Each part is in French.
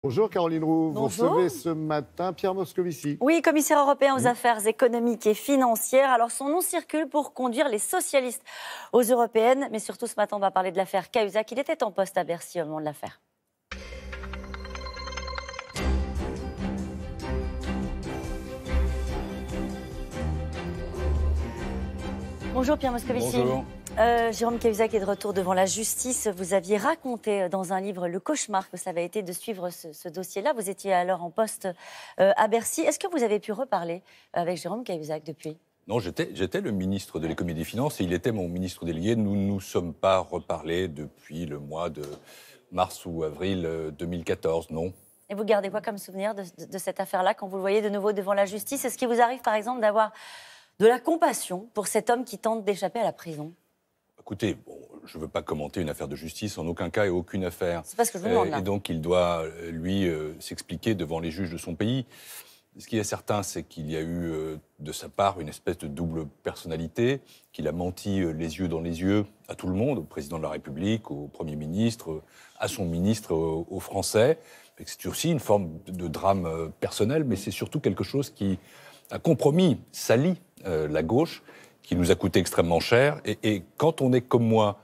Bonjour Caroline Roux, vous Bonjour. recevez ce matin Pierre Moscovici. Oui, commissaire européen aux affaires économiques et financières. Alors son nom circule pour conduire les socialistes aux européennes. Mais surtout ce matin, on va parler de l'affaire Cahuzac. Il était en poste à Bercy au moment de l'affaire. Bonjour Pierre Moscovici. Bonjour. Jérôme Cahuzac est de retour devant la justice. Vous aviez raconté dans un livre le cauchemar que ça avait été de suivre ce dossier-là. Vous étiez alors en poste à Bercy. Est-ce que vous avez pu reparler avec Jérôme Cahuzac depuis ? Non, j'étais le ministre de l'économie et des finances et il était mon ministre délégué. Nous ne nous sommes pas reparlés depuis le mois de mars ou avril 2014, non. Et vous gardez quoi comme souvenir de cette affaire-là quand vous le voyez de nouveau devant la justice ? Est-ce qu'il vous arrive par exemple d'avoir de la compassion pour cet homme qui tente d'échapper à la prison ? Écoutez, je ne veux pas commenter une affaire de justice, en aucun cas et aucune affaire. C'est pas ce que je vous demande là. Et donc il doit, lui, s'expliquer devant les juges de son pays. Ce qui est certain, c'est qu'il y a eu de sa part une espèce de double personnalité, qu'il a menti les yeux dans les yeux à tout le monde, au président de la République, au Premier ministre, à son ministre, aux Français. C'est aussi une forme de drame personnel, mais c'est surtout quelque chose qui a compromis, sali la gauche, qui nous a coûté extrêmement cher. Et quand on est comme moi,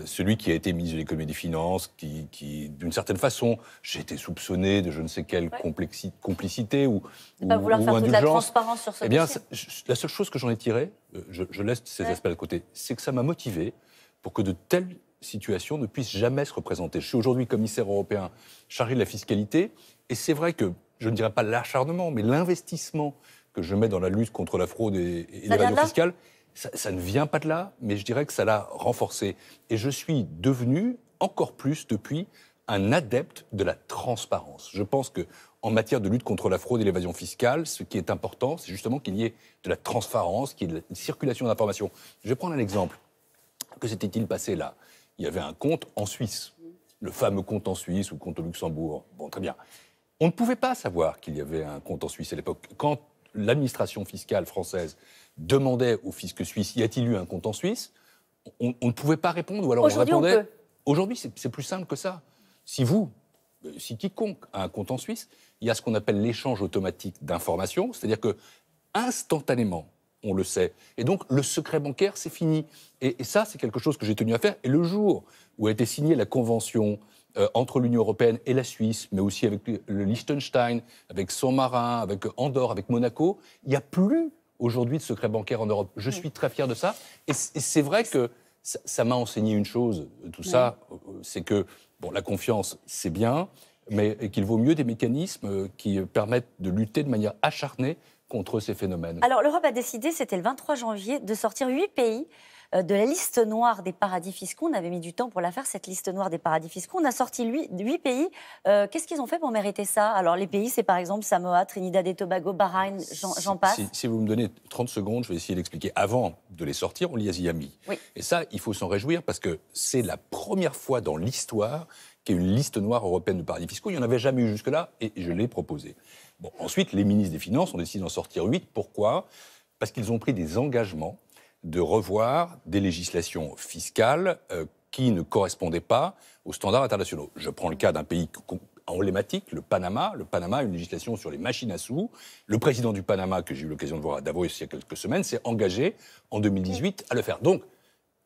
celui qui a été ministre de l'économie et des finances, qui d'une certaine façon, j'ai été soupçonné de je ne sais quelle complicité ou pas vouloir faire toute la transparence sur ce dossier. La seule chose que j'en ai tirée, je laisse ces aspects de côté, c'est que ça m'a motivé pour que de telles situations ne puissent jamais se représenter. Je suis aujourd'hui commissaire européen chargé de la fiscalité, et c'est vrai que, je ne dirais pas l'acharnement, mais l'investissement que je mets dans la lutte contre la fraude et l'évasion fiscale, ça ne vient pas de là, mais je dirais que ça l'a renforcé. Et je suis devenu, encore plus depuis, un adepte de la transparence. Je pense qu'en matière de lutte contre la fraude et l'évasion fiscale, ce qui est important, c'est justement qu'il y ait de la transparence, qu'il y ait de la circulation d'informations. Je vais prendre un exemple. Que s'était-il passé là ? Il y avait un compte en Suisse, le fameux compte en Suisse ou compte au Luxembourg. Bon, très bien. On ne pouvait pas savoir qu'il y avait un compte en Suisse à l'époque. Quand l'administration fiscale française demandait au fisc suisse « y a-t-il eu un compte en Suisse ?», on ne pouvait pas répondre, ou alors on répondait... Aujourd'hui, c'est plus simple que ça. Si quiconque a un compte en Suisse, il y a ce qu'on appelle l'échange automatique d'informations, c'est-à-dire que instantanément, on le sait. Et donc, le secret bancaire, c'est fini. Et ça, c'est quelque chose que j'ai tenu à faire. Et le jour où a été signée la convention entre l'Union européenne et la Suisse, mais aussi avec le Liechtenstein, avec Saint-Marin, avec Andorre, avec Monaco, il n'y a plus aujourd'hui de secret bancaire en Europe. Je suis très fier de ça. Et c'est vrai que ça m'a enseigné une chose, tout ça, c'est que la confiance, c'est bien, mais qu'il vaut mieux des mécanismes qui permettent de lutter de manière acharnée contre ces phénomènes. Alors l'Europe a décidé, c'était le 23 janvier, de sortir 8 pays de la liste noire des paradis fiscaux. On avait mis du temps pour la faire, cette liste noire des paradis fiscaux. On a sorti 8 pays. Qu'est-ce qu'ils ont fait pour mériter ça ? Alors les pays, c'est par exemple Samoa, Trinidad et Tobago, Bahreïn, j'en passe. Si vous me donnez 30 secondes, je vais essayer d'expliquer. Avant de les sortir, on les y a mis. Oui. Et ça, il faut s'en réjouir parce que c'est la première fois dans l'histoire qu'il y a une liste noire européenne de paradis fiscaux. Il n'y en avait jamais eu jusque-là et je l'ai proposé. Bon, ensuite, les ministres des Finances ont décidé d'en sortir 8. Pourquoi ? Parce qu'ils ont pris des engagements de revoir des législations fiscales qui ne correspondaient pas aux standards internationaux. Je prends le cas d'un pays emblématique, le Panama. Le Panama a une législation sur les machines à sous. Le président du Panama, que j'ai eu l'occasion de voir à Davos il y a quelques semaines, s'est engagé en 2018 à le faire. Donc,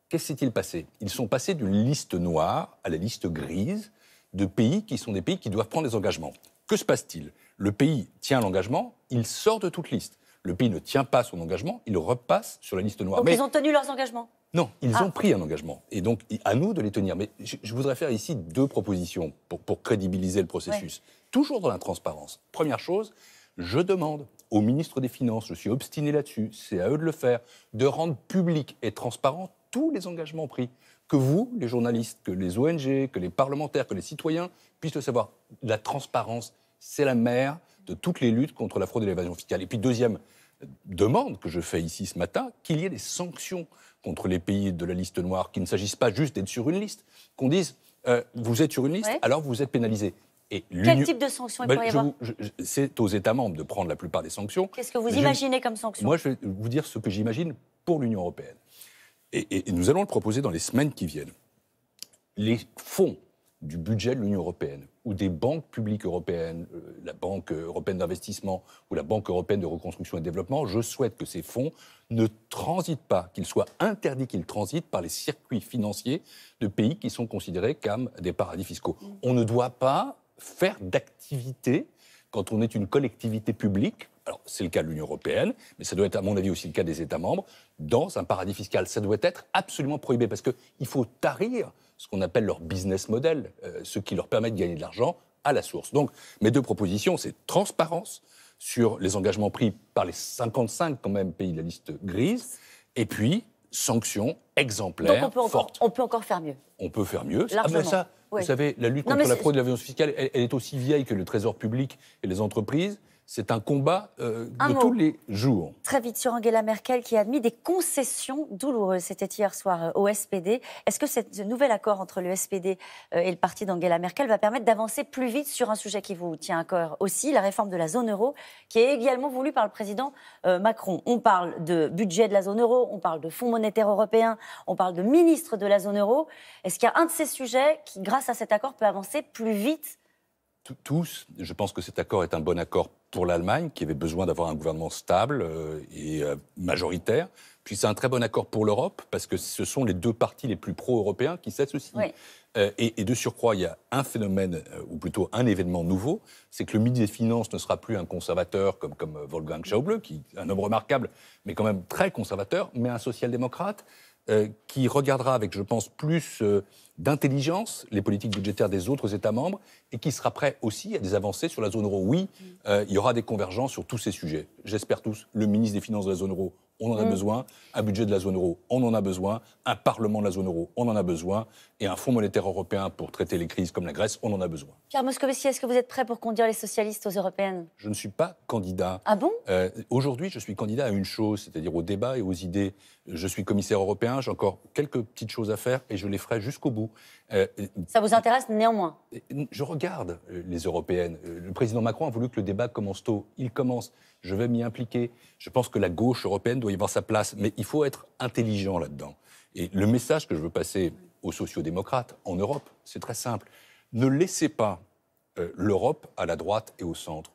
qu'est-ce qui s'est-il passé ? Ils sont passés d'une liste noire à la liste grise de pays qui sont des pays qui doivent prendre des engagements. Que se passe-t-il ? Le pays tient l'engagement, il sort de toute liste. Le pays ne tient pas son engagement, il repasse sur la liste noire. Donc ils ont tenu leurs engagements ? Non, ils ont pris un engagement. Et donc, à nous de les tenir. Mais je voudrais faire ici 2 propositions pour crédibiliser le processus. Toujours dans la transparence. Première chose, je demande au ministre des Finances, je suis obstiné là-dessus, c'est à eux de le faire, de rendre public et transparent tous les engagements pris. Que vous, les journalistes, que les ONG, que les parlementaires, que les citoyens puissent le savoir. La transparence, c'est la mère de toutes les luttes contre la fraude et l'évasion fiscale. Et puis, deuxième demande que je fais ici ce matin, qu'il y ait des sanctions contre les pays de la liste noire, qu'il ne s'agisse pas juste d'être sur une liste, qu'on dise vous êtes sur une liste, alors vous êtes pénalisé. Et quel type de sanctions il pourrait y avoir ? C'est aux États membres de prendre la plupart des sanctions. Qu'est-ce que vous imaginez comme sanctions ? Moi, je vais vous dire ce que j'imagine pour l'Union européenne. Et nous allons le proposer dans les semaines qui viennent. Les fonds du budget de l'Union européenne ou des banques publiques européennes, la Banque européenne d'investissement ou la Banque européenne de reconstruction et de développement, je souhaite que ces fonds ne transitent pas, qu'il soit interdit qu'ils transitent par les circuits financiers de pays qui sont considérés comme des paradis fiscaux. On ne doit pas faire d'activité quand on est une collectivité publique. Alors, c'est le cas de l'Union européenne, mais ça doit être, à mon avis, aussi le cas des États membres, dans un paradis fiscal. Ça doit être absolument prohibé, parce qu'il faut tarir ce qu'on appelle leur business model, ce qui leur permet de gagner de l'argent à la source. Donc, mes deux propositions, c'est transparence sur les engagements pris par les 55, quand même, pays de la liste grise, et puis sanctions exemplaires, Donc fortes. on peut encore faire mieux. On peut faire mieux. Largement. Mais ça, Oui. vous savez, la lutte contre la fraude et la violence fiscale, elle est aussi vieille que le trésor public et les entreprises. C'est un combat de tous les jours. Très vite sur Angela Merkel qui a admis des concessions douloureuses. C'était hier soir au SPD. Est-ce que ce nouvel accord entre le SPD et le parti d'Angela Merkel va permettre d'avancer plus vite sur un sujet qui vous tient à cœur aussi, la réforme de la zone euro, qui est également voulue par le président Macron? On parle de budget de la zone euro, on parle de Fonds monétaire européen, on parle de ministre de la zone euro. Est-ce qu'il y a un de ces sujets qui, grâce à cet accord, peut avancer plus vite? Tous, je pense que cet accord est un bon accord pour l'Allemagne, qui avait besoin d'avoir un gouvernement stable et majoritaire. Puis c'est un très bon accord pour l'Europe, parce que ce sont les deux partis les plus pro-européens qui s'associent. Oui. Et de surcroît, il y a un phénomène, ou plutôt un événement nouveau, c'est que le ministre des Finances ne sera plus un conservateur comme Wolfgang Schäuble, qui est un homme remarquable, mais quand même très conservateur, mais un social-démocrate, qui regardera avec, je pense, plus d'intelligence les politiques budgétaires des autres États membres et qui sera prêt aussi à des avancées sur la zone euro. Oui, il y aura des convergences sur tous ces sujets. J'espère tous. Le ministre des Finances de la zone euro, on en a besoin. Un budget de la zone euro, on en a besoin. Un parlement de la zone euro, on en a besoin. Et un fonds monétaire européen pour traiter les crises comme la Grèce, on en a besoin. Pierre Moscovici, est-ce que vous êtes prêt pour conduire les socialistes aux européennes? Je ne suis pas candidat. Ah bon? Aujourd'hui, je suis candidat à une chose, c'est-à-dire au débat et aux idées. Je suis commissaire européen, j'ai encore quelques petites choses à faire et je les ferai jusqu'au bout. Ça vous intéresse néanmoins? Je regarde les européennes. Le président Macron a voulu que le débat commence tôt. Il commence. Je vais m'y impliquer. Je pense que la gauche européenne doit y avoir sa place. Mais il faut être intelligent là-dedans. Et le message que je veux passer aux sociodémocrates en Europe, c'est très simple. Ne laissez pas l'Europe à la droite et au centre.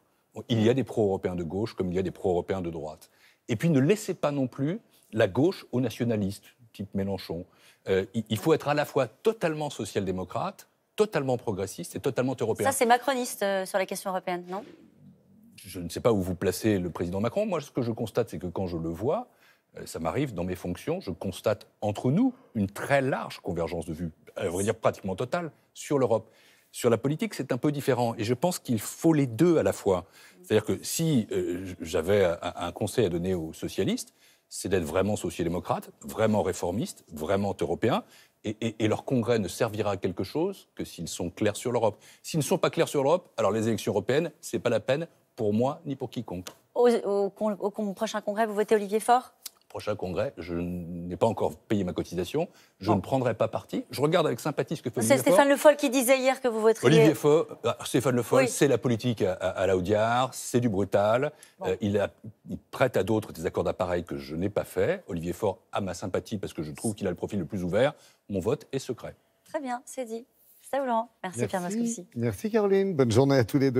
Il y a des pro-européens de gauche comme il y a des pro-européens de droite. Et puis ne laissez pas non plus la gauche aux nationalistes, type Mélenchon. Il faut être à la fois totalement social-démocrate, totalement progressiste et totalement européen. Ça, c'est macroniste sur la question européenne, non? Je ne sais pas où vous placez le président Macron. Moi, ce que je constate, c'est que quand je le vois, ça m'arrive dans mes fonctions, je constate entre nous une très large convergence de vues, à vrai dire pratiquement totale, sur l'Europe. Sur la politique, c'est un peu différent. Et je pense qu'il faut les deux à la fois. C'est-à-dire que si j'avais un conseil à donner aux socialistes, c'est d'être vraiment social-démocrate, vraiment réformiste, vraiment européen. Et leur congrès ne servira à quelque chose que s'ils sont clairs sur l'Europe. S'ils ne sont pas clairs sur l'Europe, alors les élections européennes, ce n'est pas la peine pour moi ni pour quiconque. Au prochain congrès, vous votez Olivier Faure? Prochain congrès, je n'ai pas encore payé ma cotisation, je ne prendrai pas parti. Je regarde avec sympathie ce que fait Olivier Faure. C'est Stéphane Le Foll qui disait hier que vous voteriez... Olivier Faure, Stéphane Le Foll, oui. C'est la politique à la Audiard, c'est du brutal. Bon. Il prête à d'autres des accords d'appareil que je n'ai pas fait. Olivier Faure a ma sympathie parce que je trouve qu'il a le profil le plus ouvert. Mon vote est secret. Très bien, c'est dit. C'est Laurent. Merci Pierre Moscovici. Merci Caroline, bonne journée à tous les deux.